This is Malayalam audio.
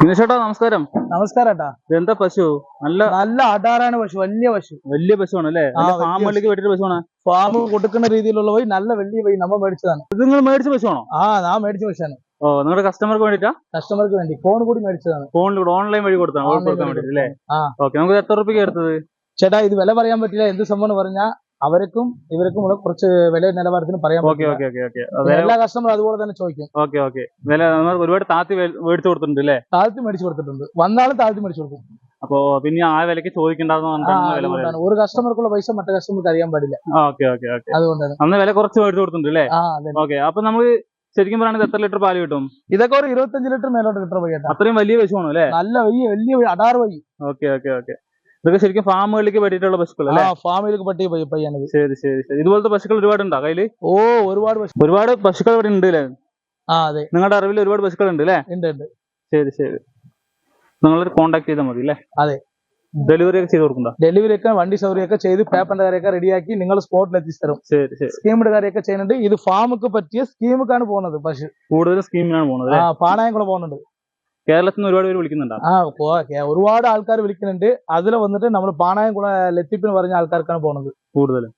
ദിനേശേട്ടാ നമസ്കാരം. നമസ്കാരട്ടാ. ഇതെന്താ പശു? നല്ല നല്ല അടാറാണ് പശു, വലിയ പശുവാണ് അല്ലേ? ഫാമിലേക്ക് വേണ്ടിട്ട് പശുവാണ്. ഫാം കൊടുക്കുന്ന രീതിയിലുള്ള പോയി നല്ല വലിയ പോയി നമ്മൾ മേടിച്ചതാണ്. ഇത് നിങ്ങൾ മേടിച്ച പശുവാണോ? ഞാൻ മേടിച്ച പശുവാണ്. ഓ, നിങ്ങളുടെ കസ്റ്റമർക്ക് വേണ്ടിട്ടാ? കസ്റ്റമർക്ക് വേണ്ടി ഫോൺ കൂടി മേടിച്ചതാണ്. ഫോണിലൂടെ ഓൺലൈൻ വഴി കൊടുത്താണ് കൊടുക്കാൻ വേണ്ടിട്ട് അല്ലേ? ഓക്കെ, നമുക്ക് എത്ര റുപ്യക്ക് എടുത്തത്? ചേട്ടാ ഇത് വില പറയാൻ പറ്റില്ല. എന്ത് സംഭവം എന്ന് പറഞ്ഞാൽ അവർക്കും ഇവർക്കും ഉള്ള കുറച്ച് വില നിലവാരത്തിന് പറയാൻ പറ്റില്ല. എല്ലാ കസ്റ്റമറും അതുപോലെ തന്നെ ചോദിക്കും. ഓക്കെ വില ഒരുപാട് താഴ്ത്തി മേടിച്ചു കൊടുത്തിട്ടുണ്ട് അല്ലേ? താഴ്ത്തി മേടിച്ചു കൊടുത്തിട്ടുണ്ട്. വന്നാലും താഴ്ത്തി മേടിച്ചു കൊടുക്കും. അപ്പൊ പിന്നെ ആ വിലക്ക് ചോദിക്കണ്ടെന്ന് ഒരു കസ്റ്റമർക്കുള്ള പൈസ മറ്റേ കസ്റ്റമർക്ക് അറിയാൻ പാടില്ല. അതുകൊണ്ടാണ് അന്ന് വില കുറച്ച് മേടിച്ചു കൊടുത്തിട്ടുണ്ട് അല്ലേ? ഓക്കെ, അപ്പൊ നമുക്ക് ശരിക്കും പറയുന്നത് എത്ര ലിറ്റർ പാല് കിട്ടും? ഇതൊക്കെ ഒരു 25 ലിറ്റർ മേലോട്ട് ലിറ്റർ പോയി. അത്രയും വലിയ പശുവാണോ അല്ലേ? നല്ല വലിയ അടാറ് പോയി. ഓക്കെ ഇതൊക്കെ ശരിക്കും ഫാമുകളിലേക്ക് പറ്റിയിട്ടുള്ള പശുക്കൾ അല്ലേ? ഫാമിലേക്ക് പറ്റിയ പയ്യാനത്. ശരി. ഇതുപോലത്തെ പശുക്കൾ ഒരുപാടുണ്ടോ കയ്യില്? ഒരുപാട് പശുക്കൾ ഇവിടെ ഉണ്ട് അല്ലേ? അതെ, നിങ്ങളുടെ അറിവിൽ ഒരുപാട് പശുക്കൾ ഉണ്ട് അല്ലേ? ഉണ്ട്. ശരി. നിങ്ങൾ കോണ്ടാക്ട് ചെയ്താൽ മതി അല്ലേ? അതെ. ഡെലിവറി ഒക്കെ ചെയ്ത് കൊടുക്കണ്ട? ഡെലിവറി ഒക്കെ വണ്ടി സൗകര്യമൊക്കെ ചെയ്ത് പേപ്പറിന്റെ കാര്യമൊക്കെ റെഡിയാക്കി നിങ്ങൾ സ്പോട്ടിൽ എത്തിച്ചു തരും. ശരി. സ്കീമിന്റെ കാര്യമൊക്കെ ചെയ്യുന്നുണ്ട്. ഇത് ഫാമുക്ക് പറ്റിയ സ്കീമുക്കാണ് പോകുന്നത്. പശു കൂടുതൽ സ്കീമിനാണ് പോകുന്നത്. പാണായംകുളം പോകുന്നുണ്ട്. കേരളത്തിൽ നിന്ന് ഒരുപാട് പേര് വിളിക്കുന്നുണ്ട്. ഒരുപാട് ആൾക്കാർ വിളിക്കുന്നുണ്ട്. അതിൽ വന്നിട്ട് നമ്മൾ പാണായംകുളം ലത്തിപ്പിന് പറഞ്ഞ ആൾക്കാർക്കാണ് പോകുന്നത് കൂടുതലും.